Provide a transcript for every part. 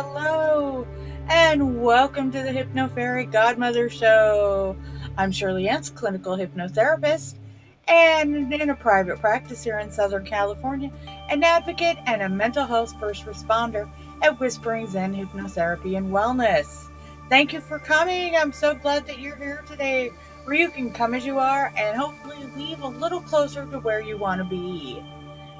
hello, and welcome to the Hypno Fairy Godmother Show. I'm Shirley Yance, clinical hypnotherapist, and in a private practice here in Southern California, an advocate and a mental health first responder at Whispering Zen Hypnotherapy and Wellness. Thank you for coming. I'm so glad that you're here today, where you can come as you are and hopefully leave a little closer to where you want to be.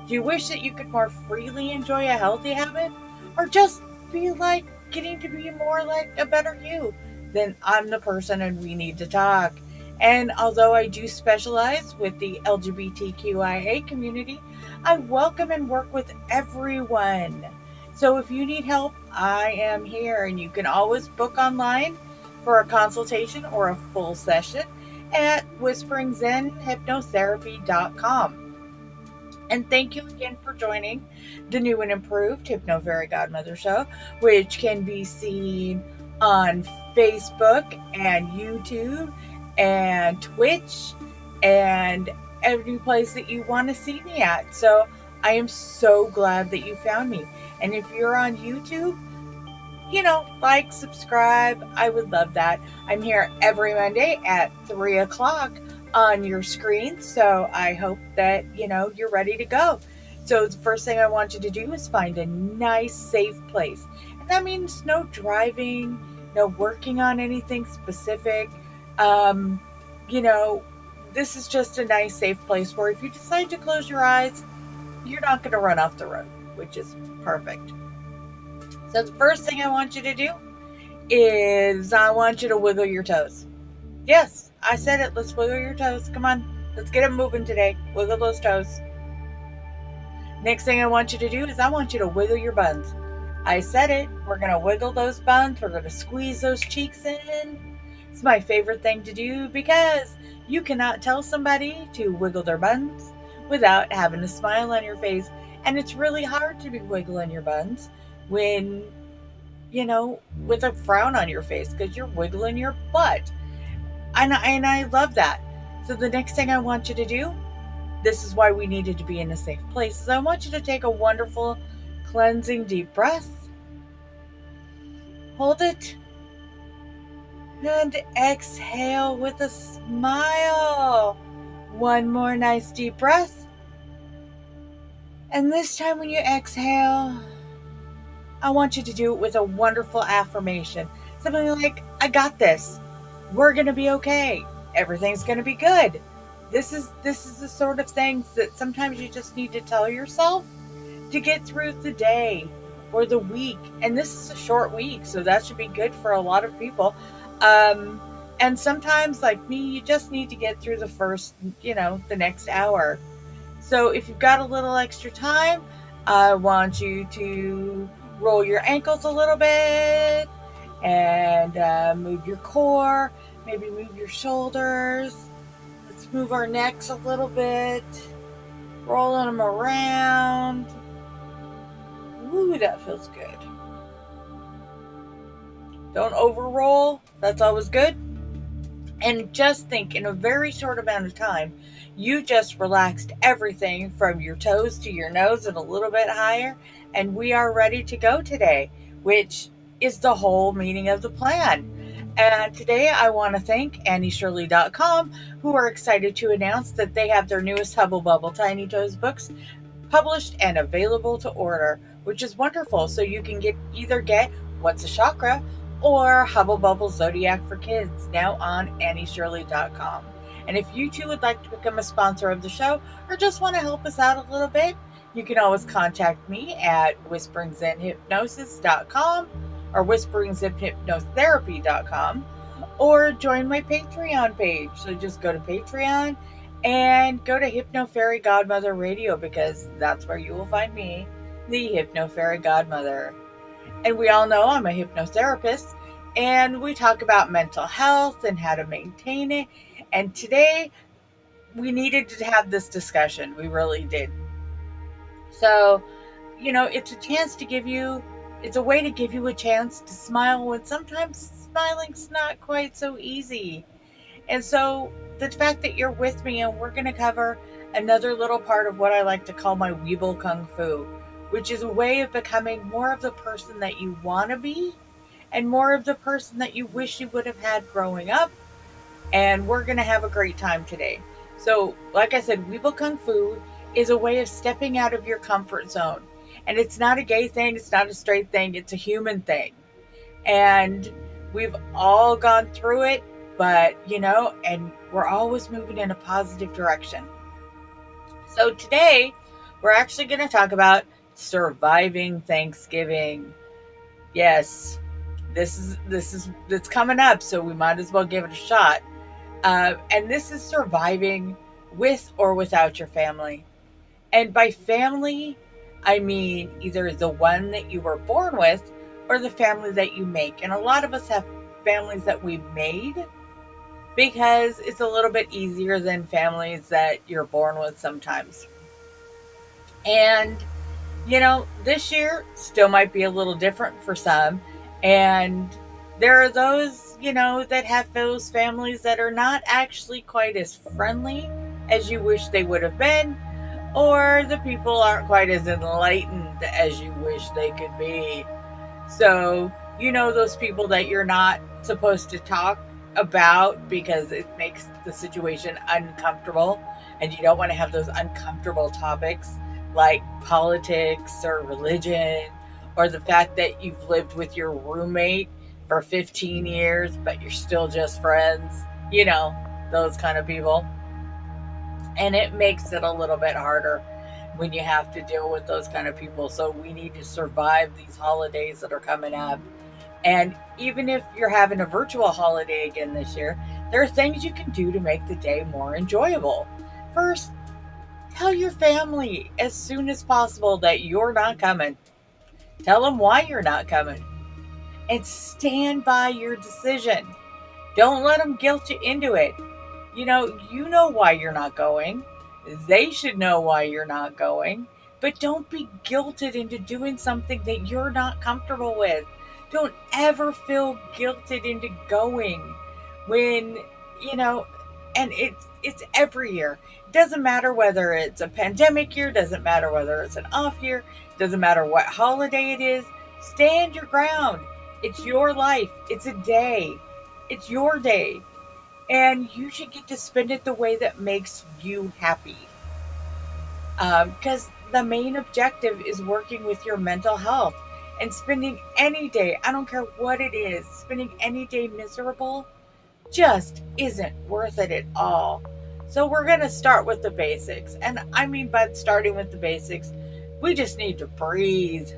Do you wish that you could more freely enjoy a healthy habit? Or just feel like getting to be more like a better you? Then I'm the person and we need to talk. And although I do specialize with the LGBTQIA community, I welcome and work with everyone. So if you need help, I am here, and you can always book online for a consultation or a full session at whisperingzenhypnotherapy.com. And thank you again for joining the new and improved Hypno Fairy Godmother Show, which can be seen on Facebook and YouTube and Twitch and every place that you want to see me at. So I am so glad that you found me. And if you're on YouTube, like, subscribe. I would love that. I'm here every Monday at 3 o'clock on your screen. So I hope that, you're ready to go. So the first thing I want you to do is find a nice, safe place. And that means no driving, no working on anything specific. This is just a nice, safe place where if you decide to close your eyes, you're not going to run off the road, which is perfect. So the first thing I want you to do is I want you to wiggle your toes. Yes, I said it. Let's wiggle your toes. Come on. Let's get them moving today. Wiggle those toes. Next thing I want you to do is I want you to wiggle your buns. I said it. We're going to wiggle those buns. We're going to squeeze those cheeks in. It's my favorite thing to do because you cannot tell somebody to wiggle their buns without having a smile on your face. And it's really hard to be wiggling your buns when, with a frown on your face because you're wiggling your butt. And I love that. So the next thing I want you to do, this is why we needed to be in a safe place, is I want you to take a wonderful, cleansing deep breath. Hold it. And exhale with a smile. One more nice deep breath. And this time when you exhale, I want you to do it with a wonderful affirmation. Something like, I got this. We're going to be okay. Everything's going to be good. This is the sort of things that sometimes you just need to tell yourself to get through the day or the week. And this is a short week, so that should be good for a lot of people. And sometimes, like me, you just need to get through the first, the next hour. So if you've got a little extra time, I want you to roll your ankles a little bit and move your core, maybe move your shoulders. Let's move our necks a little bit, rolling them around. Ooh, that feels good. Don't overroll. That's always good. And just think, in a very short amount of time, you just relaxed everything from your toes to your nose and a little bit higher. And we are ready to go today, which is the whole meaning of the plan. And today I want to thank AnnieShirley.com, who are excited to announce that they have their newest Hubble Bubble Tiny Toes books published and available to order, which is wonderful. So you can either get What's a Chakra or Hubble Bubble Zodiac for Kids, now on AnnieShirley.com. And if you too would like to become a sponsor of the show or just want to help us out a little bit, you can always contact me at whisperingzenhypnosis.com or whisperingzenhypnotherapy.com or join my Patreon page. So just go to Patreon and go to Hypno Fairy Godmother Radio, because that's where you will find me, the Hypno Fairy Godmother. And we all know I'm a hypnotherapist, and we talk about mental health and how to maintain it. And today, we needed to have this discussion. We really did. So, it's a chance to give you, it's a way to give you a chance to smile when sometimes smiling's not quite so easy. And so, the fact that you're with me, and we're going to cover another little part of what I like to call my Weeble Kung Fu, which is a way of becoming more of the person that you want to be and more of the person that you wish you would have had growing up. And we're going to have a great time today. So, like I said, Weeble Kung Fu is a way of stepping out of your comfort zone. And it's not a gay thing, it's not a straight thing, it's a human thing. And we've all gone through it, but and we're always moving in a positive direction. So today, we're actually going to talk about surviving Thanksgiving. Yes, it's coming up, so we might as well give it a shot. And this is surviving with or without your family. And by family, I mean either the one that you were born with or the family that you make. And a lot of us have families that we made because it's a little bit easier than families that you're born with sometimes. And, this year still might be a little different for some. And there are those, that have those families that are not actually quite as friendly as you wish they would have been, or the people aren't quite as enlightened as you wish they could be. So, those people that you're not supposed to talk about because it makes the situation uncomfortable, and you don't want to have those uncomfortable topics like politics or religion, or the fact that you've lived with your roommate for 15 years, but you're still just friends, those kind of people. And it makes it a little bit harder when you have to deal with those kind of people. So we need to survive these holidays that are coming up. And even if you're having a virtual holiday again this year, there are things you can do to make the day more enjoyable. First, tell your family as soon as possible that you're not coming. Tell them why you're not coming. And stand by your decision. Don't let them guilt you into it. You know why you're not going. They should know why you're not going. But don't be guilted into doing something that you're not comfortable with. Don't ever feel guilted into going when, and it's every year. It doesn't matter whether it's a pandemic year, doesn't matter whether it's an off year, doesn't matter what holiday it is. Stand your ground. It's your life. It's a day. It's your day. And you should get to spend it the way that makes you happy. Because the main objective is working with your mental health. And spending any day, I don't care what it is, spending any day miserable just isn't worth it at all. So we're going to start with the basics. And I mean by starting with the basics, we just need to breathe.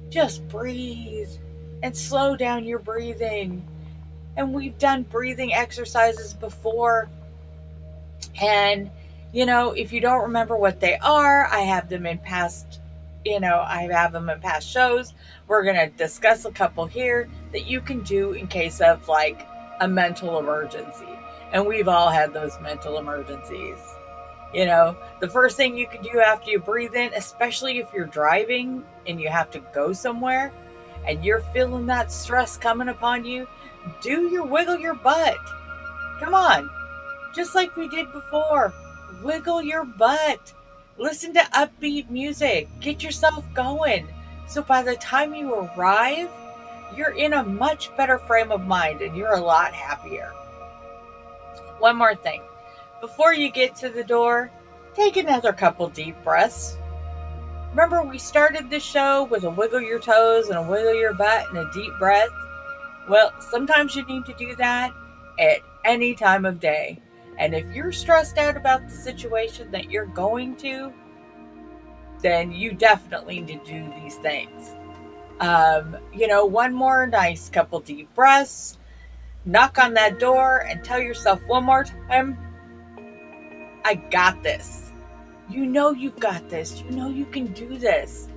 Just breathe and slow down your breathing. And we've done breathing exercises before. And, if you don't remember what they are, I have them in past shows. We're going to discuss a couple here that you can do in case of like a mental emergency. And we've all had those mental emergencies. The first thing you can do after you breathe in, especially if you're driving and you have to go somewhere and you're feeling that stress coming upon you, wiggle your butt. Come on. Just like we did before. Wiggle your butt. Listen to upbeat music. Get yourself going. So by the time you arrive, you're in a much better frame of mind and you're a lot happier. One more thing. Before you get to the door, take another couple deep breaths. Remember, we started this show with a wiggle your toes and a wiggle your butt and a deep breath. Well, sometimes you need to do that at any time of day. And if you're stressed out about the situation that you're going to, then you definitely need to do these things. One more nice couple deep breaths. Knock on that door and tell yourself one more time, I got this. You've got this. You can do this.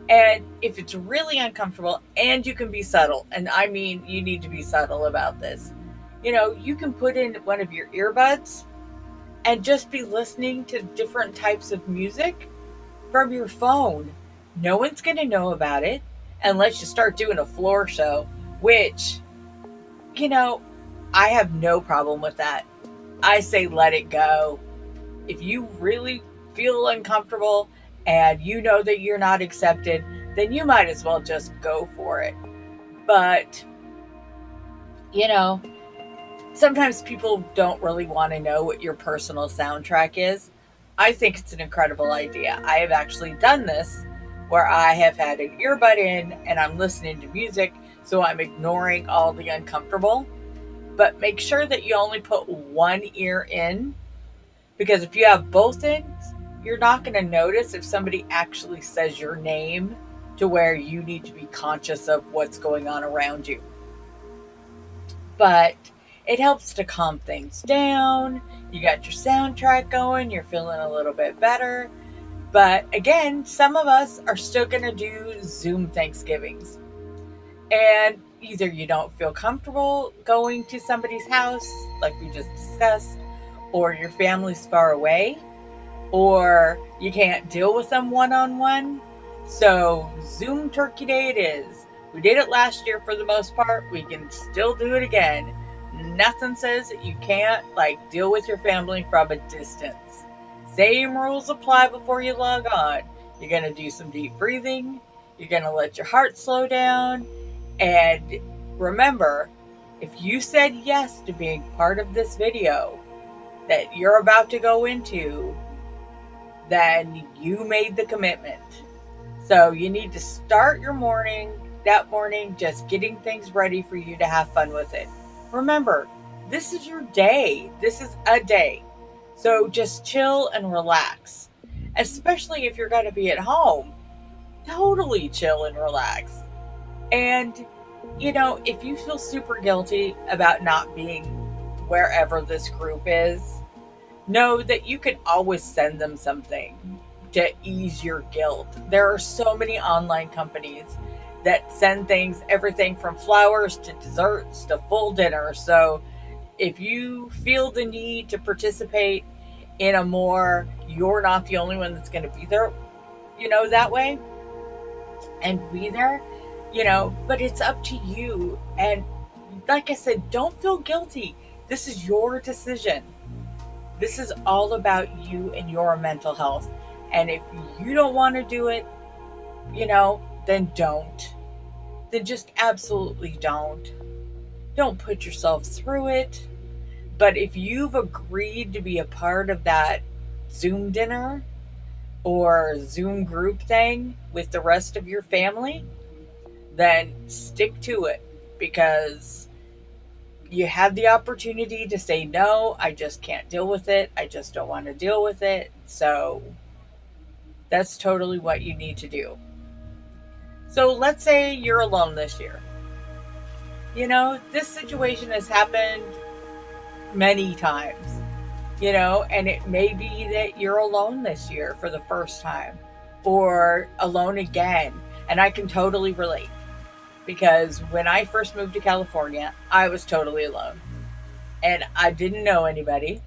And if it's really uncomfortable, and you can be subtle, and I mean you need to be subtle about this, you can put in one of your earbuds and just be listening to different types of music from your phone. No one's going to know about it unless you start doing a floor show, which, I have no problem with that. I say let it go. If you really feel uncomfortable and you know that you're not accepted, then you might as well just go for it. But, you know, sometimes people don't really want to know what your personal soundtrack is. I think it's an incredible idea. I have actually done this where I have had an earbud in and I'm listening to music, so I'm ignoring all the uncomfortable. But make sure that you only put one ear in, because if you have both in, you're not going to notice if somebody actually says your name to where you need to be conscious of what's going on around you. But it helps to calm things down. You got your soundtrack going, you're feeling a little bit better. But again, some of us are still going to do Zoom Thanksgivings. And either you don't feel comfortable going to somebody's house, like we just discussed, or your family's far away, or you can't deal with them one-on-one. So Zoom Turkey Day it is. We did it last year for the most part. We can still do it again. Nothing says that you can't deal with your family from a distance. Same rules apply before you log on. You're going to do some deep breathing. You're going to let your heart slow down. And remember, if you said yes to being part of this video that you're about to go into, then you made the commitment. So you need to start your morning, that morning, just getting things ready for you to have fun with it. Remember, this is your day. This is a day. So just chill and relax. Especially if you're going to be at home. Totally chill and relax. And, if you feel super guilty about not being wherever this group is, know that you can always send them something to ease your guilt. There are so many online companies that send things, everything from flowers to desserts to full dinner. So if you feel the need to participate in a more, you're not the only one that's going to be there, that way, and be there, but it's up to you. And like I said, don't feel guilty. This is your decision. This is all about you and your mental health. And if you don't want to do it, then don't. Then just absolutely don't. Don't put yourself through it. But if you've agreed to be a part of that Zoom dinner or Zoom group thing with the rest of your family, then stick to it, because you had the opportunity to say, no, I just can't deal with it. I just don't want to deal with it. So that's totally what you need to do. So let's say you're alone this year. This situation has happened many times, and it may be that you're alone this year for the first time, or alone again. And I can totally relate, because when I first moved to California, I was totally alone and I didn't know anybody.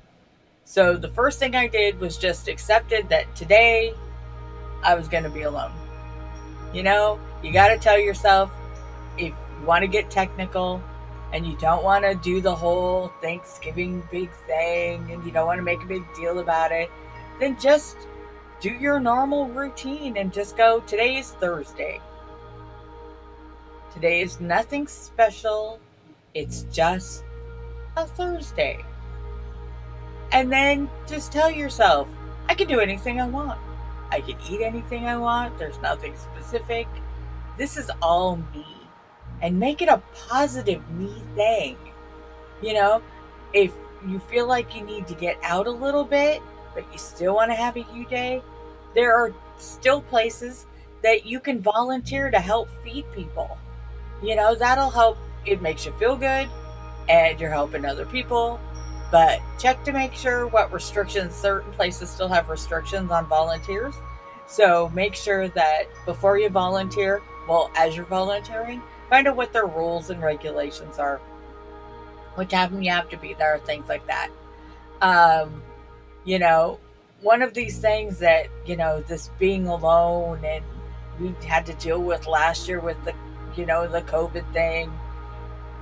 So the first thing I did was just accepted that today I was going to be alone. You got to tell yourself, if you want to get technical and you don't want to do the whole Thanksgiving big thing and you don't want to make a big deal about it, then just do your normal routine and just go, today is Thursday. Today is nothing special. It's just a Thursday. And then just tell yourself, I can do anything I want. I can eat anything I want. There's nothing specific. This is all me. And make it a positive me thing. If you feel like you need to get out a little bit, but you still want to have a you day, there are still places that you can volunteer to help feed people. That'll help. It makes you feel good and you're helping other people. But check to make sure what restrictions. Certain places still have restrictions on volunteers. So make sure that before you volunteer, as you're volunteering, find out what their rules and regulations are. What time you have to be there, things like that. One of these things that, this being alone and we had to deal with last year with the COVID thing.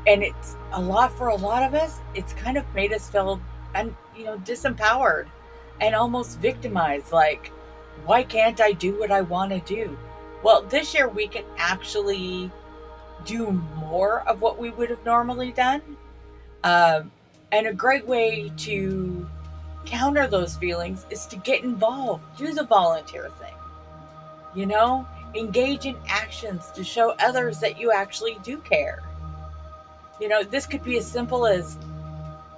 And it's a lot for a lot of us. It's kind of made us feel, disempowered and almost victimized. Like, Why can't I do what I want to do? Well, this year we can actually do more of what we would have normally done. Um, and a great way to counter those feelings is to get involved, do the volunteer thing, you know, engage in actions to show others that you actually do care. This could be as simple as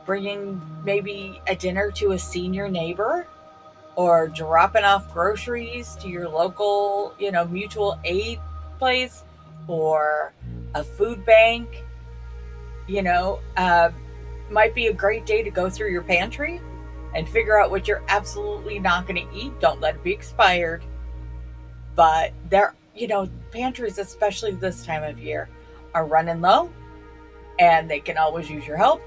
bringing maybe a dinner to a senior neighbor or dropping off groceries to your local, mutual aid place or a food bank. you know, uh, might be a great day to go through your pantry and figure out what you're absolutely not going to eat. Don't let it be expired. But pantries, especially this time of year, are running low and they can always use your help.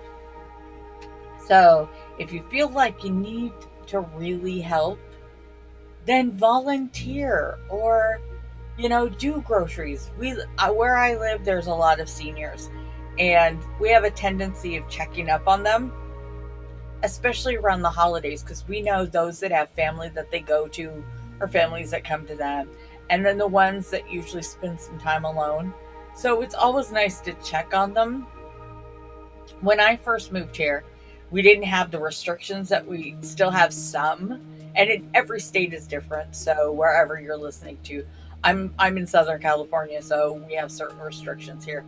So if you feel like you need to really help, then volunteer or, do groceries. Where I live, there's a lot of seniors and we have a tendency of checking up on them, especially around the holidays, because we know those that have family that they go to or families that come to them, and then the ones that usually spend some time alone. So it's always nice to check on them. When I first moved here, we didn't have the restrictions that we still have some, and every state is different. So wherever you're listening to, I'm in Southern California, so we have certain restrictions here.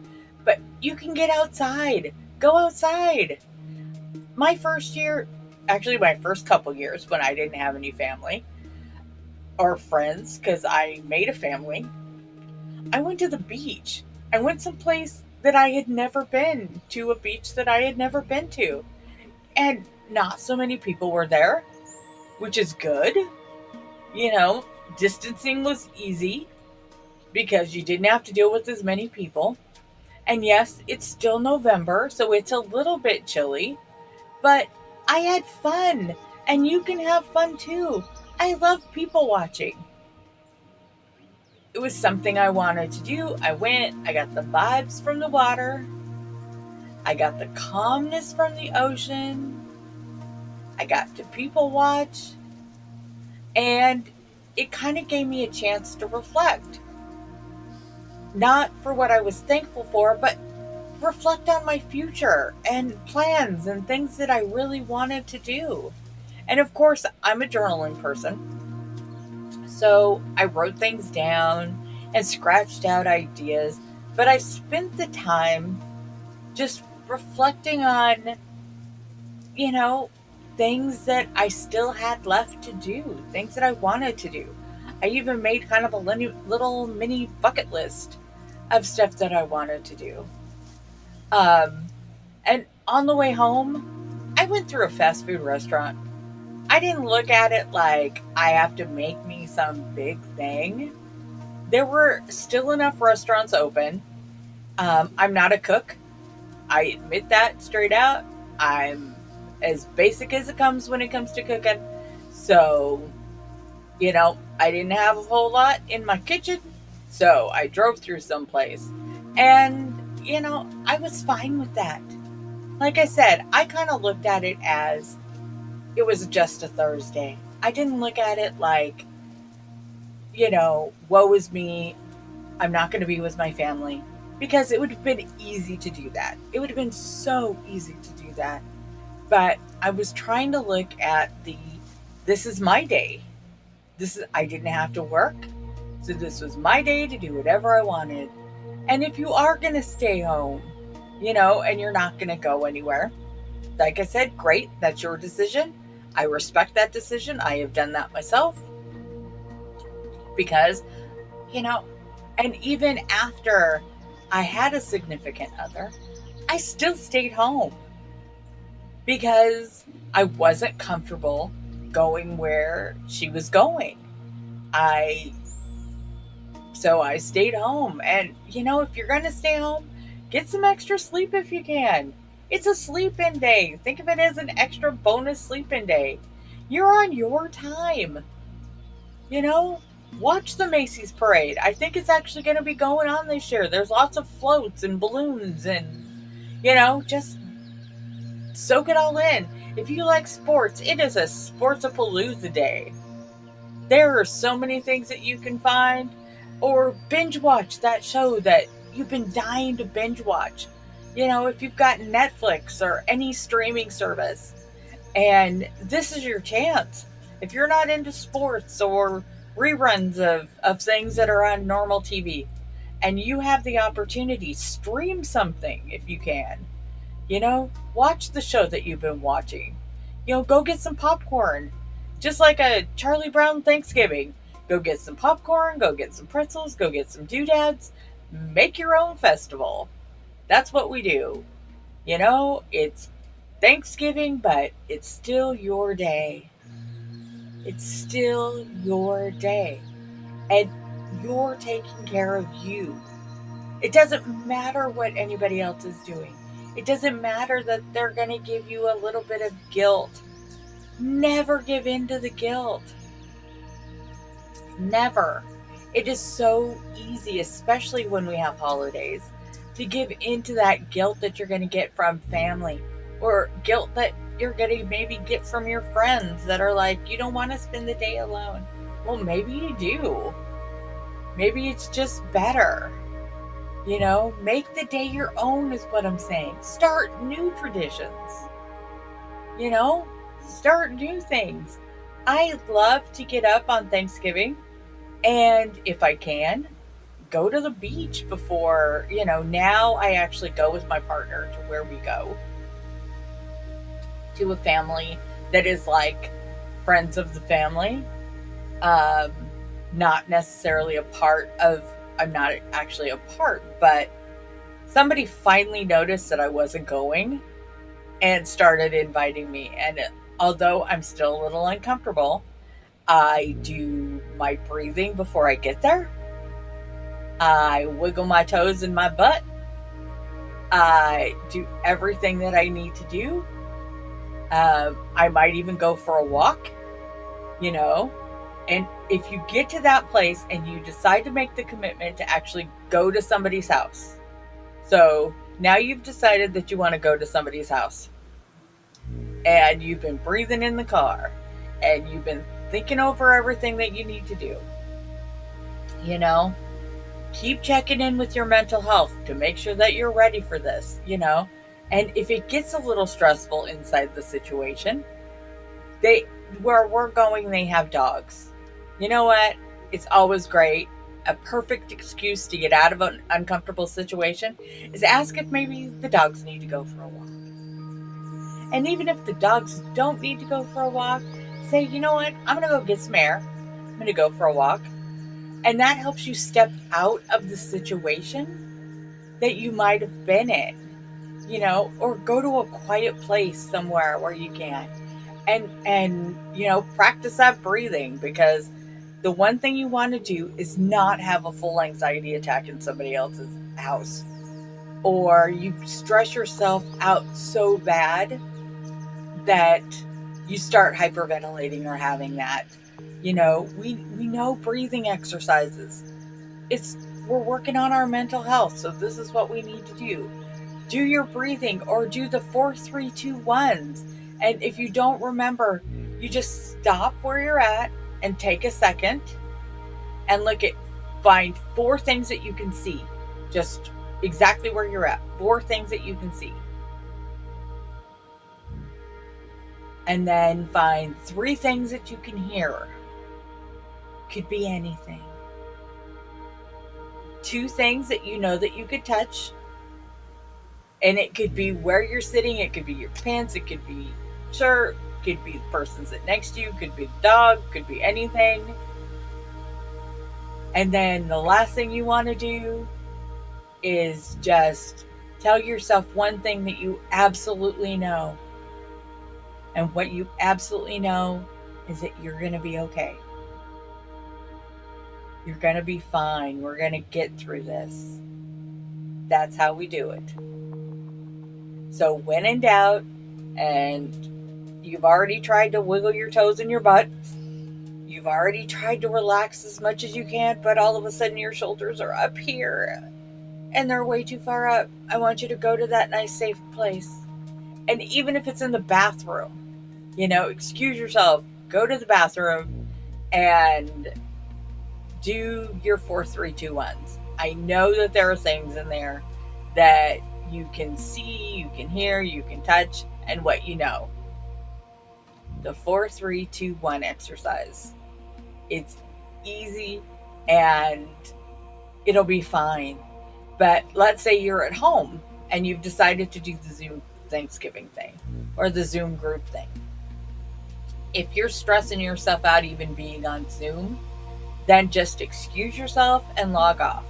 But you can get outside, go outside. My first year, actually my first couple years when I didn't have any family or friends because I made a family, I went to the beach. I went someplace that I had never been to, a beach that I had never been to. And not so many people were there, which is good. You know, distancing was easy because you didn't have to deal with as many people. And yes, it's still November, so it's a little bit chilly, but I had fun, and you can have fun too. I love people watching. It was something I wanted to do. I went, I got the vibes from the water, I got the calmness from the ocean, I got to people watch, and it kind of gave me a chance to reflect. Not for what I was thankful for, but reflect on my future and plans and things that I really wanted to do. And of course, I'm a journaling person. So I wrote things down and scratched out ideas, but I spent the time just reflecting on, you know, things that I still had left to do, things that I wanted to do. I even made kind of a little mini bucket list of stuff that I wanted to do. Um, and on the way home, I went through a fast food restaurant. I didn't look at it like I have to make me some big thing. There were still enough restaurants open. I'm not a cook. I admit that straight out. I'm as basic as it comes when it comes to cooking. So, I didn't have a whole lot in my kitchen. So I drove through someplace. And, I was fine with that. Like I said, I kind of looked at it as it was just a Thursday. I didn't look at it like, woe is me. I'm not going to be with my family. Because it would have been easy to do that. It would have been so easy to do that. But I was trying to look at this is my day. I didn't have to work. So this was my day to do whatever I wanted. And if you are going to stay home, and you're not going to go anywhere, like I said, great. That's your decision. I respect that decision. I have done that myself. Because, and even after I had a significant other, I still stayed home because I wasn't comfortable going where she was going. So I stayed home. And, if you're going to stay home, get some extra sleep if you can. It's a sleep-in day. Think of it as an extra bonus sleep-in day. You're on your time. Watch the Macy's parade. I think it's actually going to be going on this year. There's lots of floats and balloons and, just soak it all in. If you like sports, it is a sports-a-palooza day. There are so many things that you can find, or binge watch that show that you've been dying to binge watch. If you've got Netflix or any streaming service, and this is your chance. If you're not into sports or reruns of things that are on normal TV, and you have the opportunity, stream something if you can. Watch the show that you've been watching. Go get some popcorn. Just like a Charlie Brown Thanksgiving. Go get some popcorn, go get some pretzels, go get some doodads. Make your own festival. That's what we do. It's Thanksgiving, but it's still your day. It's still your day. And you're taking care of you. It doesn't matter what anybody else is doing. It doesn't matter that they're going to give you a little bit of guilt. Never give in to the guilt. Never. It is so easy, especially when we have holidays, to give into that guilt that you're going to get from family, or guilt that you're going to maybe get from your friends that are like, you don't want to spend the day alone. Well, maybe you do. Maybe it's just better. Make the day your own is what I'm saying. Start new traditions. Start new things. I love to get up on Thanksgiving, and if I can, go to the beach before, now I actually go with my partner to where we go. To a family that is like friends of the family. Not necessarily I'm not actually a part, but somebody finally noticed that I wasn't going and started inviting me. And although I'm still a little uncomfortable, I do my breathing before I get there. I wiggle my toes in my butt. I do everything that I need to do. I might even go for a walk, And if you get to that place and you decide to make the commitment to actually go to somebody's house. So now you've decided that you want to go to somebody's house. And you've been breathing in the car. And you've been thinking over everything that you need to do. Keep checking in with your mental health to make sure that you're ready for this, And if it gets a little stressful inside the situation, where we're going, they have dogs. You know what? It's always great. A perfect excuse to get out of an uncomfortable situation is ask if maybe the dogs need to go for a walk. And even if the dogs don't need to go for a walk, say, you know what? I'm going to go get some air. I'm going to go for a walk. And that helps you step out of the situation that you might have been in, or go to a quiet place somewhere where you can. And practice that breathing, because the one thing you want to do is not have a full anxiety attack in somebody else's house, or you stress yourself out so bad that you start hyperventilating or having that. We know breathing exercises. We're working on our mental health, so this is what we need to do. Do your breathing, or do the 4-3-2-1s. And if you don't remember, you just stop where you're at and take a second and find 4 things that you can see. Just exactly where you're at. 4 things that you can see. And then find 3 things that you can hear. Could be anything. 2 things that you know that you could touch. And it could be where you're sitting. It could be your pants. It could be shirt. Could be the person sitting next to you. Could be the dog. Could be anything. And then the last thing you want to do is just tell yourself one thing that you absolutely know. And what you absolutely know is that you're going to be okay. You're going to be fine. We're going to get through this. That's how we do it. So when in doubt, and you've already tried to wiggle your toes in your butt, you've already tried to relax as much as you can, but all of a sudden your shoulders are up here and they're way too far up, I want you to go to that nice safe place. And even if it's in the bathroom, excuse yourself, go to the bathroom, and do your 4-3-2-1s. I know that there are things in there that you can see, you can hear, you can touch, and what you know. The 4-3-2-1 exercise. It's easy and it'll be fine. But let's say you're at home and you've decided to do the Zoom Thanksgiving thing or the Zoom group thing. If you're stressing yourself out even being on Zoom, then just excuse yourself and log off.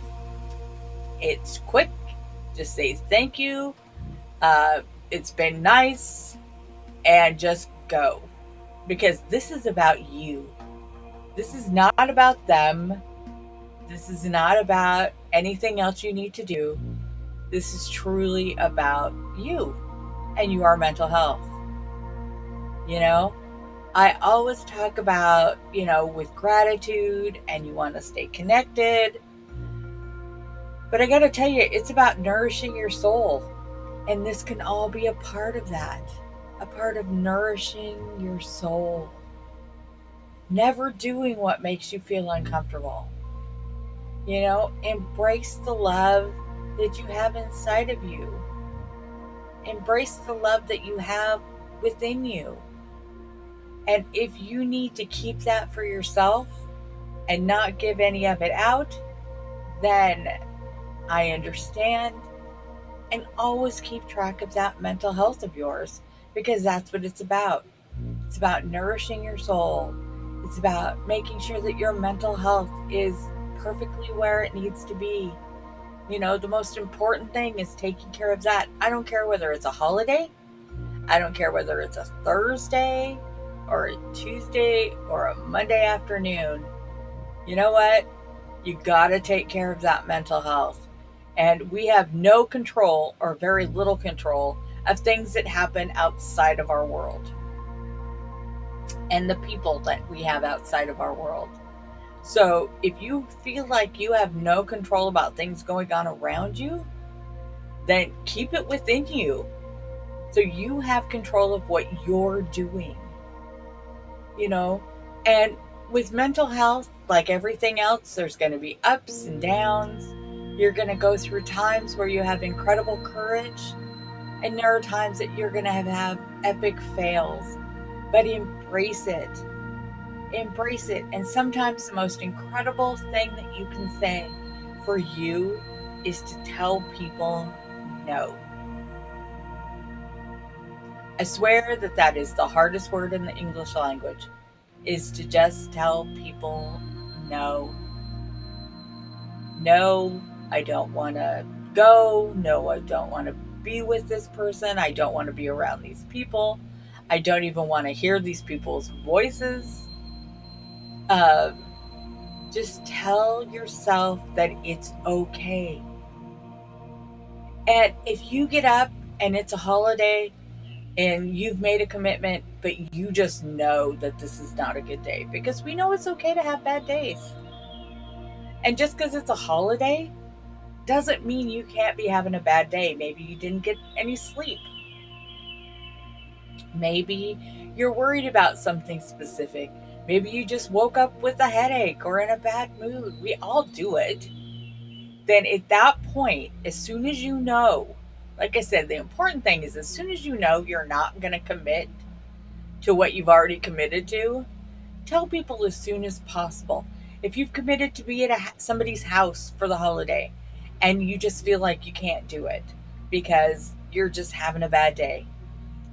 It's quick. Just say thank you. It's been nice. And just go. Because this is about you. This is not about them. This is not about anything else you need to do. This is truly about you and your mental health. You know, I always talk about, with gratitude and you want to stay connected. But I got to tell you, it's about nourishing your soul. And this can all be a part of that, a part of nourishing your soul. Never doing what makes you feel uncomfortable. Embrace the love that you have inside of you. Embrace the love that you have within you. And if you need to keep that for yourself and not give any of it out, then I understand. And always keep track of that mental health of yours, because that's what it's about. It's about nourishing your soul. It's about making sure that your mental health is perfectly where it needs to be. The most important thing is taking care of that. I don't care whether it's a holiday. I don't care whether it's a Thursday or a Tuesday or a Monday afternoon. You know what? You got to take care of that mental health. And we have no control or very little control of things that happen outside of our world and the people that we have outside of our world. So if you feel like you have no control about things going on around you, then keep it within you. So you have control of what you're doing. And with mental health, like everything else, there's going to be ups and downs. You're going to go through times where you have incredible courage, and there are times that you're going to have epic fails. But embrace it. Embrace it. And sometimes the most incredible thing that you can say for you is to tell people no. I swear that is the hardest word in the English language, is to just tell people no. No, I don't want to go. No, I don't want to be with this person. I don't want to be around these people. I don't even want to hear these people's voices. Just tell yourself that it's okay. And if you get up and it's a holiday and you've made a commitment, but you just know that this is not a good day, because we know it's okay to have bad days. And just because it's a holiday doesn't mean you can't be having a bad day. Maybe you didn't get any sleep. Maybe you're worried about something specific. Maybe you just woke up with a headache or in a bad mood. We all do it. Then at that point, as soon as you know, like I said, the important thing is as soon as you know you're not going to commit to what you've already committed to, tell people as soon as possible. If you've committed to be at somebody's house for the holiday and you just feel like you can't do it because you're just having a bad day,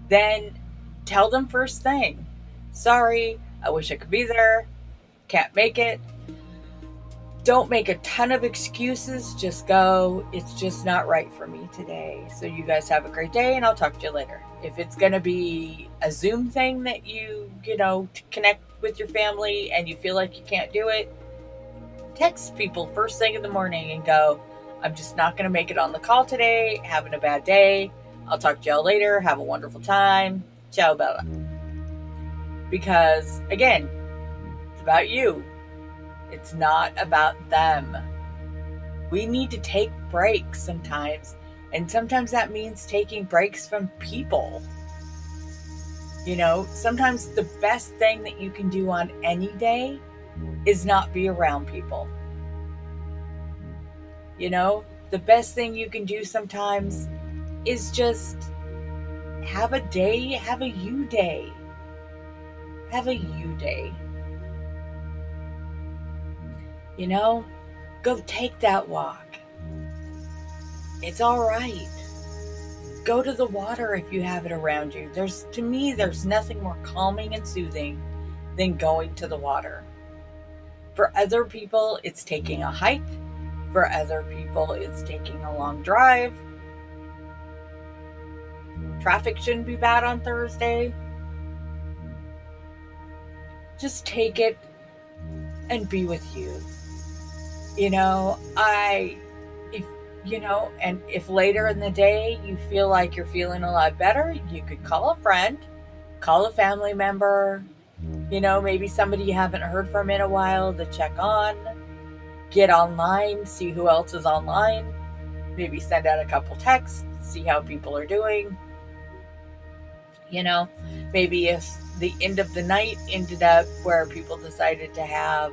then tell them first thing. Sorry, I wish I could be there. Can't make it. Don't make a ton of excuses. Just go. It's just not right for me today. So you guys have a great day, and I'll talk to you later. If it's going to be a Zoom thing that you to connect with your family and you feel like you can't do it, text people first thing in the morning and go, I'm just not going to make it on the call today. Having a bad day. I'll talk to y'all later. Have a wonderful time. Ciao, Bella. Because, again, it's about you. It's not about them. We need to take breaks sometimes. And sometimes that means taking breaks from people. Sometimes the best thing that you can do on any day is not be around people. You know, the best thing you can do sometimes is just have a day, have a you day. Have a you day. You know, go take that walk. It's all right. Go to the water if you have it around you. To me, there's nothing more calming and soothing than going to the water. For other people, it's taking a hike. For other people, it's taking a long drive. Traffic shouldn't be bad on Thursday. Just take it and be with you. You know, if later in the day you feel like you're feeling a lot better, you could call a friend, call a family member, maybe somebody you haven't heard from in a while to check on, get online, see who else is online, maybe send out a couple texts, see how people are doing. Maybe if the end of the night ended up where people decided to have,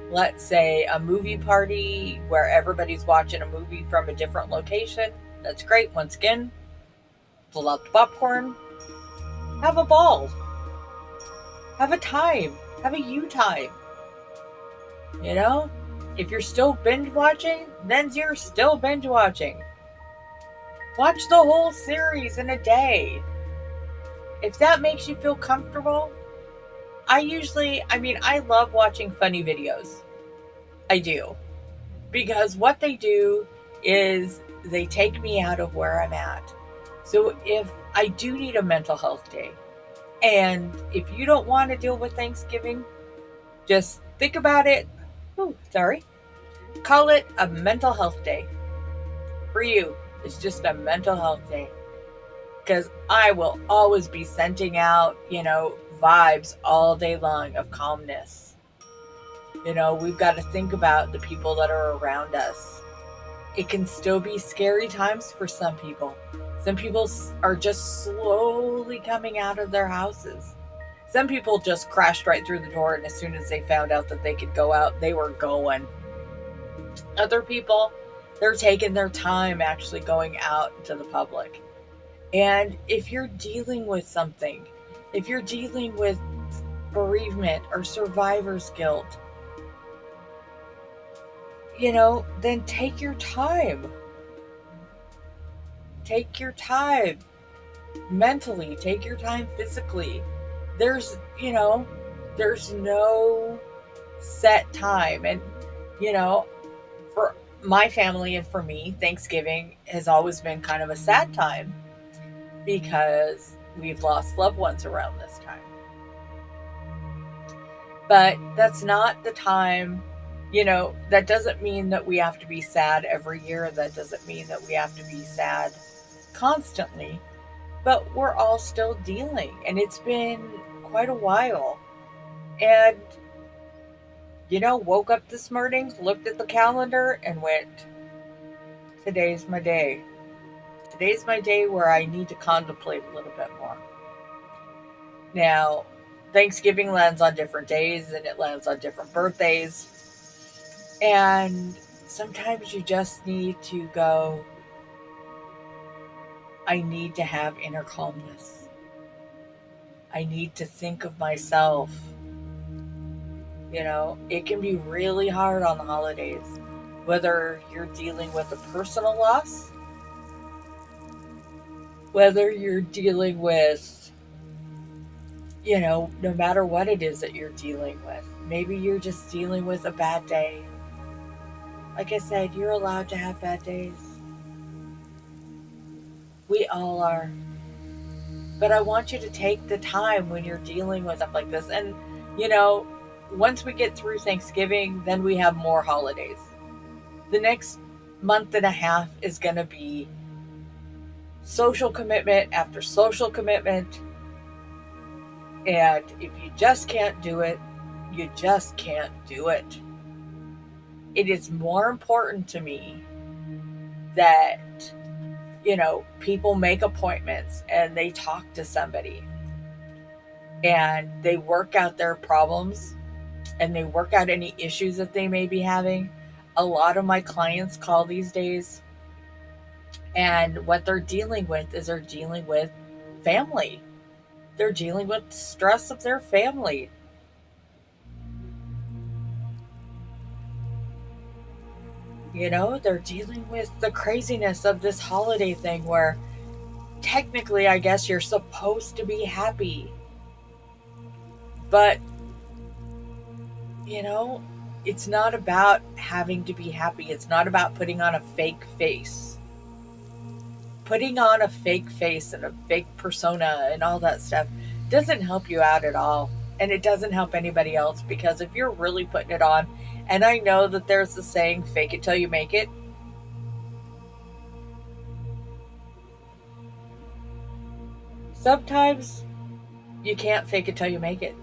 let's say, a movie party where everybody's watching a movie from a different location, that's great. Once again, pull out the popcorn, have a ball, have a time, have a you time. If you're still binge watching, then you're still binge watching. Watch the whole series in a day. If that makes you feel comfortable, I love watching funny videos. I do. Because what they do is they take me out of where I'm at. So if I do need a mental health day, and if you don't want to deal with Thanksgiving, just think about it. Call it a mental health day. For you, it's just a mental health day. Because I will always be sending out, vibes all day long of calmness. We've got to think about the people that are around us. It can still be scary times for some people. Some people are just slowly coming out of their houses. Some people just crashed right through the door, and as soon as they found out that they could go out, they were going. Other people, they're taking their time actually going out into the public. And if you're dealing with something, if you're dealing with bereavement or survivor's guilt, then take your time. Take your time mentally, take your time physically. There's no set time. And, for my family and for me, Thanksgiving has always been kind of a sad time because we've lost loved ones around this time. But that's not the time, that doesn't mean that we have to be sad every year. That doesn't mean that we have to be sad constantly. But we're all still dealing, and it's been quite a while. And, woke up this morning, looked at the calendar, and went, today's my day. Today's my day where I need to contemplate a little bit more. Now, Thanksgiving lands on different days, and it lands on different birthdays. And sometimes you just need to go, I need to have inner calmness. I need to think of myself. It can be really hard on the holidays, whether you're dealing with a personal loss, whether you're dealing with, no matter what it is that you're dealing with. Maybe you're just dealing with a bad day. Like I said, you're allowed to have bad days. We all are. But I want you to take the time when you're dealing with stuff like this. And, once we get through Thanksgiving, then we have more holidays. The next month and a half is going to be social commitment after social commitment. And if you just can't do it, you just can't do it. It is more important to me that, people make appointments and they talk to somebody and they work out their problems and they work out any issues that they may be having. A lot of my clients call these days, and what they're dealing with is they're dealing with family. They're dealing with stress of their family. They're dealing with the craziness of this holiday thing where technically, I guess you're supposed to be happy. But, you know, it's not about having to be happy. It's not about putting on a fake face. Putting on a fake face and a fake persona and all that stuff doesn't help you out at all. And it doesn't help anybody else, because if you're really putting it on, and I know that there's the saying, fake it till you make it. Sometimes you can't fake it till you make it.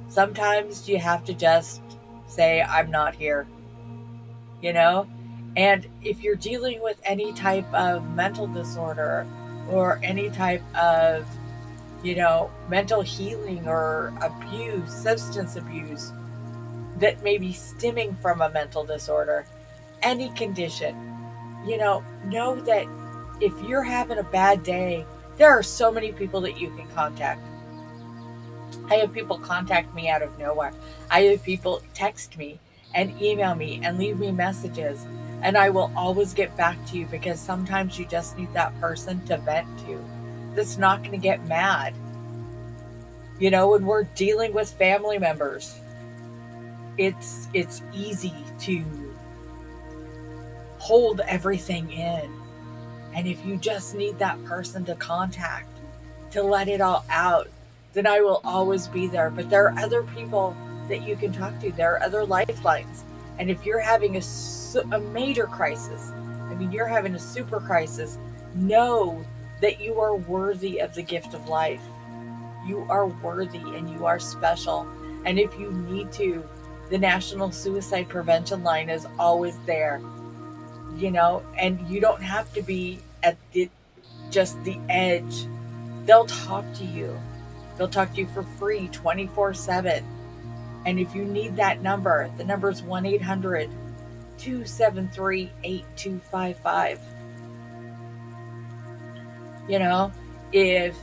Sometimes you have to just say, I'm not here, you know? And if you're dealing with any type of mental disorder or any type of, mental healing or abuse, substance abuse that may be stemming from a mental disorder, any condition, know that if you're having a bad day, there are so many people that you can contact. I have people contact me out of nowhere. I have people text me and email me and leave me messages, and I will always get back to you, because sometimes you just need that person to vent to that's not going to get mad. When we're dealing with family members, it's easy to hold everything in. And if you just need that person to contact, to let it all out, then I will always be there. But there are other people that you can talk to. There are other lifelines. And if you're having a major crisis, you're having a super crisis, know that you are worthy of the gift of life. You are worthy and you are special. And if you need to, the National Suicide Prevention Line is always there. And you don't have to be at just the edge. They'll talk to you. They'll talk to you for free 24/7. And if you need that number, the number is 1-800-273-8255. If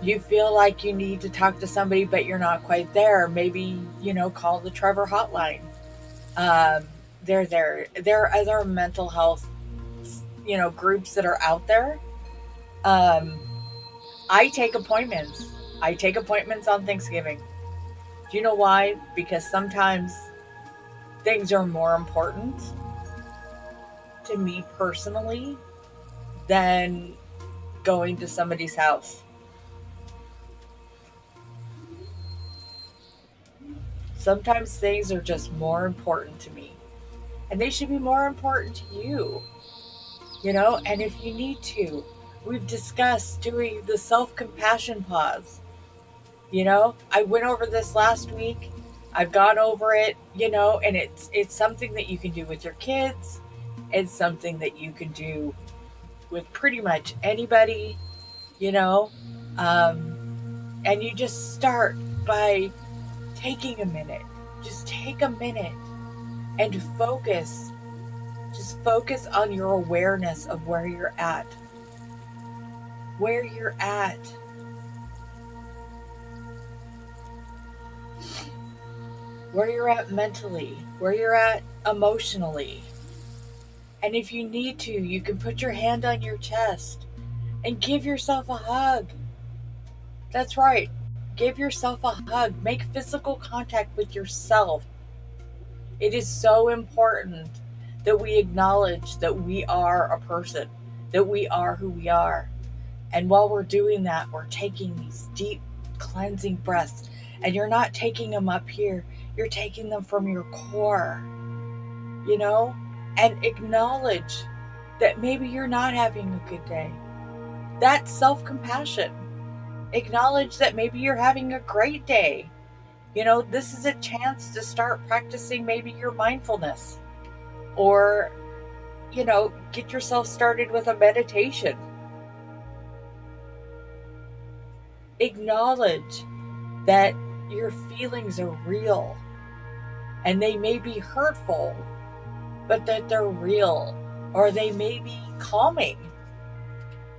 you feel like you need to talk to somebody but you're not quite there, maybe, call the Trevor hotline. They're there. There are other mental health, groups that are out there. I take appointments. I take appointments on Thanksgiving. Do you know why? Because sometimes things are more important to me personally than going to somebody's house. Sometimes things are just more important to me, and they should be more important to you. And if you need to, we've discussed doing the self-compassion pause. I went over this last week. I've gone over it, and it's something that you can do with your kids. It's something that you can do with pretty much anybody, and you just start by taking a minute. Just take a minute and focus. Just focus on your awareness of where you're at. Where you're at. Where you're at mentally. Where you're at emotionally. And if you need to, you can put your hand on your chest and give yourself a hug. That's right. Give yourself a hug. Make physical contact with yourself. It is so important that we acknowledge that we are a person, that we are who we are. And while we're doing that, we're taking these deep cleansing breaths. And you're not taking them up here, you're taking them from your core, and acknowledge that maybe you're not having a good day. That's self-compassion. Acknowledge that maybe you're having a great day. This is a chance to start practicing maybe your mindfulness, or, get yourself started with a meditation. Acknowledge that your feelings are real. and they may be hurtful, but that they're real, or they may be calming,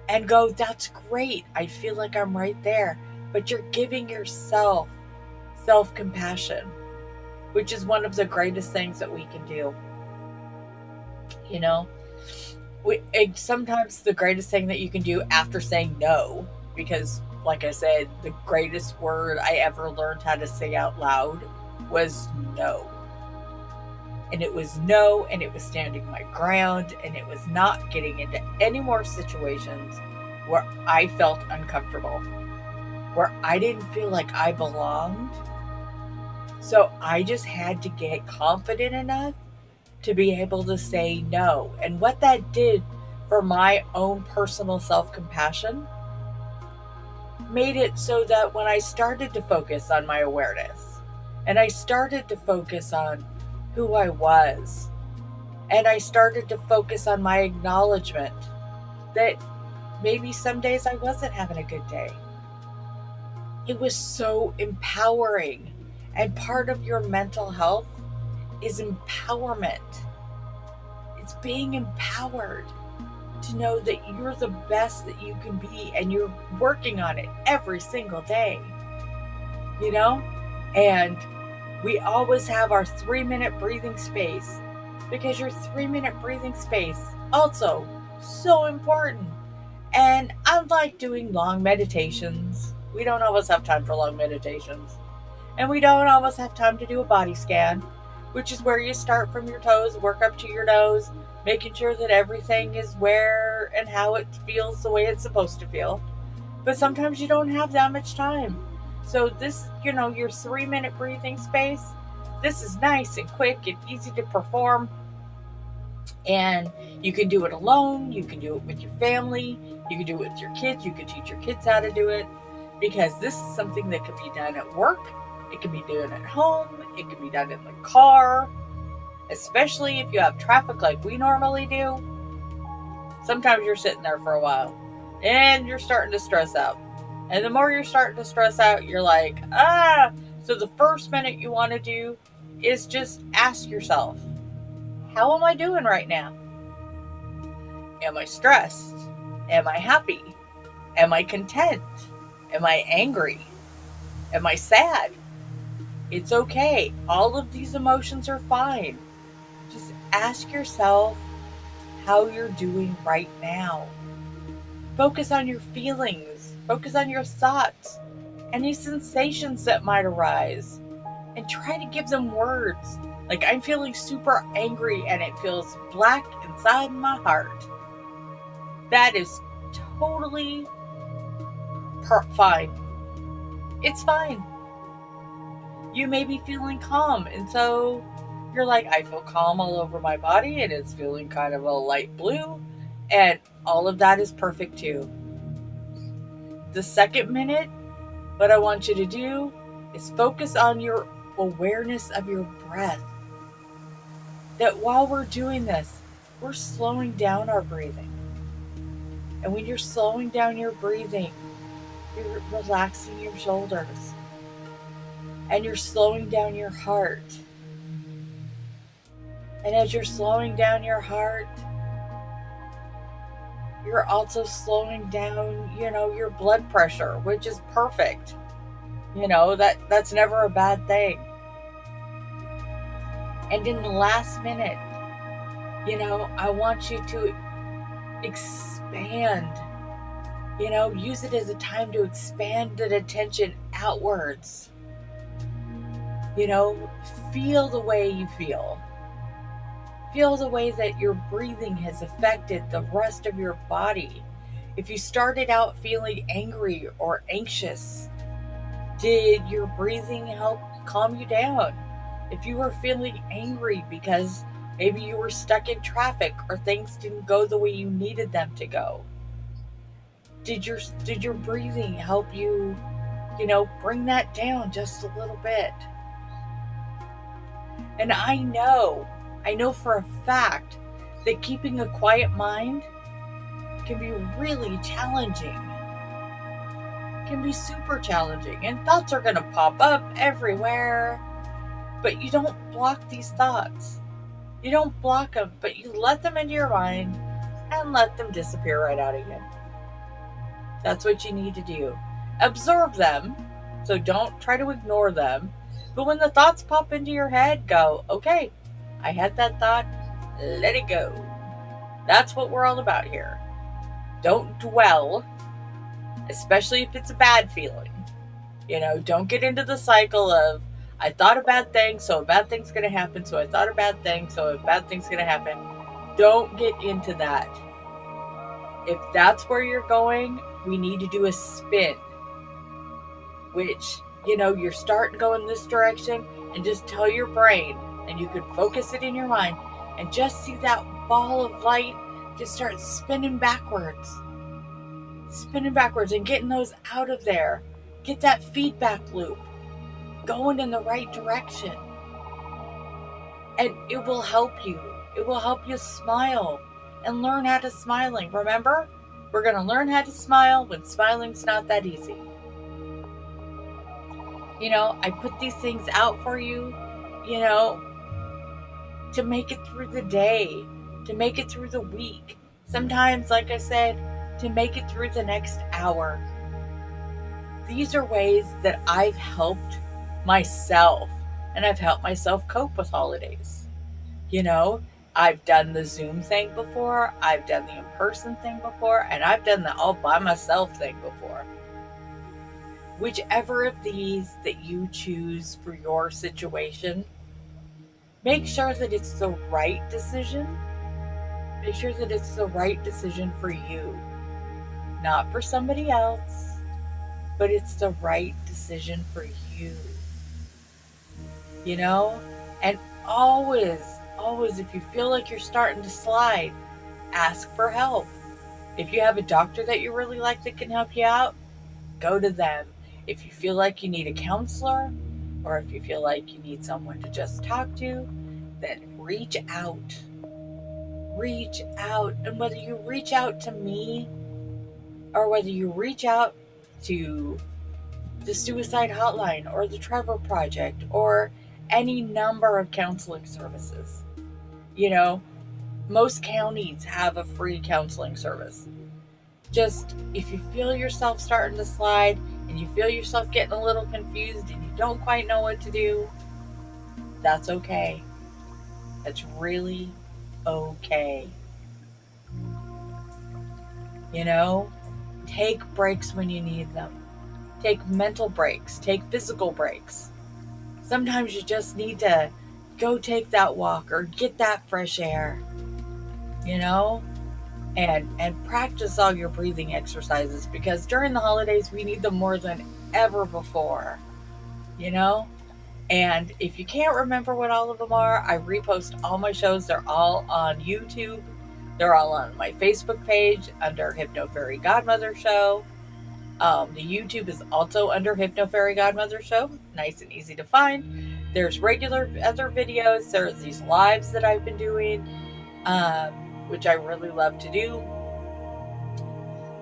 and go, that's great. I feel like I'm right there. But you're giving yourself self-compassion, which is one of the greatest things that we can do. You know, sometimes the greatest thing that you can do after saying no, because like I said, the greatest word I ever learned how to say out loud was no. And it was no, and it was standing my ground, and it was not getting into any more situations where I felt uncomfortable, where I didn't feel like I belonged. So I just had to get confident enough to be able to say no. And what that did for my own personal self-compassion made it so that when I started to focus on my awareness, and I started to focus on who I was, and I started to focus on my acknowledgement that maybe some days I wasn't having a good day, it was so empowering. And part of your mental health is empowerment. It's being empowered to know that you're the best that you can be, and you're working on it every single day, you know? And we always have our 3-minute breathing space, because your 3-minute breathing space also so important. And unlike doing long meditations, we don't always have time for long meditations. And we don't always have time to do a body scan, which is where you start from your toes, work up to your nose, making sure that everything is where and how it feels the way it's supposed to feel. But sometimes you don't have that much time. So this, your 3-minute breathing space, this is nice and quick and easy to perform. And you can do it alone. You can do it with your family. You can do it with your kids. You can teach your kids how to do it, because this is something that can be done at work. It can be done at home. It can be done in the car, especially if you have traffic like we normally do. Sometimes you're sitting there for a while and you're starting to stress out. And the more you're starting to stress out, you're like, So the first minute you want to do is just ask yourself, how am I doing right now? Am I stressed? Am I happy? Am I content? Am I angry? Am I sad? It's okay. All of these emotions are fine. Just ask yourself how you're doing right now. Focus on your feelings. Focus on your thoughts. Any sensations that might arise. And try to give them words. Like, I'm feeling super angry and it feels black inside my heart. That is totally fine. It's fine. You may be feeling calm, and so you're like, I feel calm all over my body, and it's feeling kind of a light blue, and all of that is perfect too. The second minute, what I want you to do is focus on your awareness of your breath. That while we're doing this, we're slowing down our breathing. And when you're slowing down your breathing, you're relaxing your shoulders. And you're slowing down your heart. And as you're slowing down your heart, you're also slowing down, your blood pressure, which is perfect. That's never a bad thing. And in the last minute, I want you to expand. Use it as a time to expand that attention outwards. Feel the way you feel. Feel the way that your breathing has affected the rest of your body. If you started out feeling angry or anxious, did your breathing help calm you down? If you were feeling angry because maybe you were stuck in traffic or things didn't go the way you needed them to go, did your breathing help you, bring that down just a little bit? And I know for a fact that keeping a quiet mind can be really challenging. Can be super challenging. And thoughts are going to pop up everywhere. But you don't block these thoughts. You don't block them, but you let them into your mind and let them disappear right out again. That's what you need to do. Observe them, so don't try to ignore them. But when the thoughts pop into your head, go, okay, I had that thought, let it go. That's what we're all about here. Don't dwell, especially if it's a bad feeling. Don't get into the cycle of, I thought a bad thing, so a bad thing's going to happen, so I thought a bad thing, so a bad thing's going to happen. Don't get into that. If that's where you're going, we need to do a spin, which, you're starting to go in this direction, and just tell your brain, and you could focus it in your mind, and just see that ball of light just start spinning backwards and getting those out of there. Get that feedback loop going in the right direction. And it will help you. It will help you smile and learn how to smiling. Remember, we're going to learn how to smile when smiling's not that easy. I put these things out for you, to make it through the day, to make it through the week. Sometimes, like I said, to make it through the next hour. These are ways that I've helped myself, and I've helped myself cope with holidays. I've done the Zoom thing before, I've done the in-person thing before, and I've done the all by myself thing before. Whichever of these that you choose for your situation, make sure that it's the right decision. Make sure that it's the right decision for you, not for somebody else, but it's the right decision for you. And always, if you feel like you're starting to slide, ask for help. If you have a doctor that you really like that can help you out, go to them. If you feel like you need a counselor, or if you feel like you need someone to just talk to, then reach out. Reach out. And whether you reach out to me, or whether you reach out to the Suicide Hotline, or the Trevor Project, or any number of counseling services. Most counties have a free counseling service. Just, if you feel yourself starting to slide, and you feel yourself getting a little confused, and you don't quite know what to do, that's okay. That's really okay. Take breaks when you need them. Take mental breaks. Take physical breaks. Sometimes you just need to go take that walk or get that fresh air, and practice all your breathing exercises, because during the holidays we need them more than ever before, And if you can't remember what all of them are, I repost all my shows. They're all on YouTube. They're all on my Facebook page under Hypno Fairy Godmother Show. The YouTube is also under Hypno Fairy Godmother Show. Nice and easy to find. There's regular other videos. There's these lives that I've been doing, which I really love to do.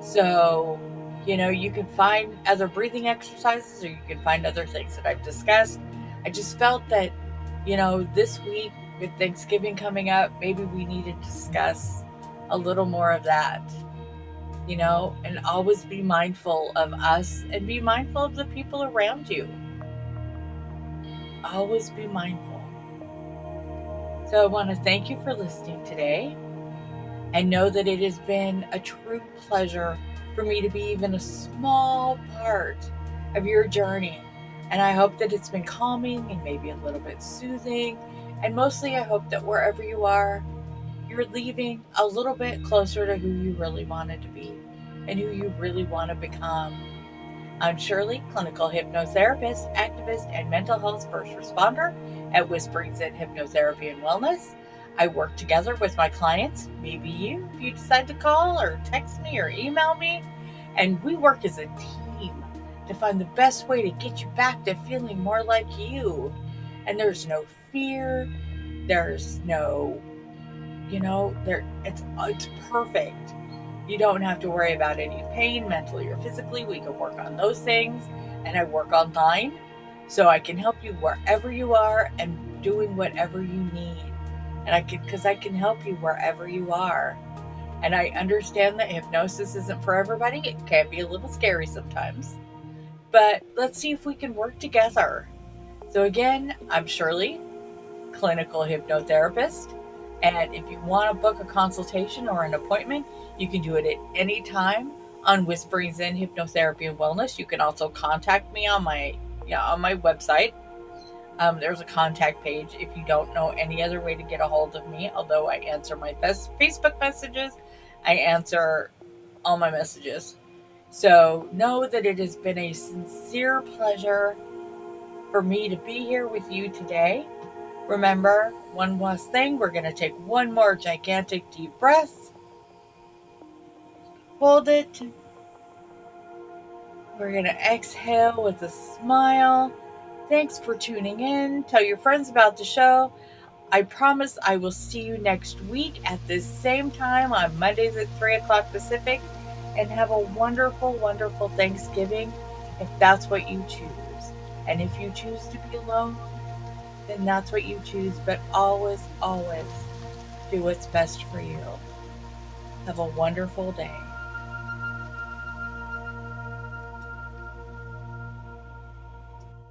So, you can find other breathing exercises, or you can find other things that I've discussed. I just felt that, this week with Thanksgiving coming up, maybe we need to discuss a little more of that. And always be mindful of us and be mindful of the people around you. Always be mindful. So I want to thank you for listening today, and know that it has been a true pleasure for me to be even a small part of your journey. And I hope that it's been calming and maybe a little bit soothing. And mostly I hope that wherever you are, you're leaving a little bit closer to who you really wanted to be and who you really want to become. I'm Shirley, clinical hypnotherapist, activist, and mental health first responder at Whisperings in Hypnotherapy and Wellness. I work together with my clients, maybe you, if you decide to call or text me or email me, and we work as a team to find the best way to get you back to feeling more like you. And there's no fear, there's no, it's perfect. You don't have to worry about any pain, mentally or physically. We can work on those things. And I work online. so I can help you wherever you are and doing whatever you need. And because I can help you wherever you are. And I understand that hypnosis isn't for everybody. It can be a little scary sometimes. But let's see if we can work together. So, again, I'm Shirley, clinical hypnotherapist. And if you want to book a consultation or an appointment, you can do it at any time on Whisperings in Hypnotherapy and Wellness. You can also contact me on my website. There's a contact page if you don't know any other way to get a hold of me. Although I answer my Facebook messages, I answer all my messages. So know that it has been a sincere pleasure for me to be here with you today. Remember, one last thing, we're going to take one more gigantic deep breath. Hold it. We're going to exhale with a smile. Thanks for tuning in. Tell your friends about the show. I promise I will see you next week at this same time on Mondays at 3 o'clock Pacific. And have a wonderful, wonderful Thanksgiving if that's what you choose. And if you choose to be alone, then that's what you choose. But always, always do what's best for you. Have a wonderful day.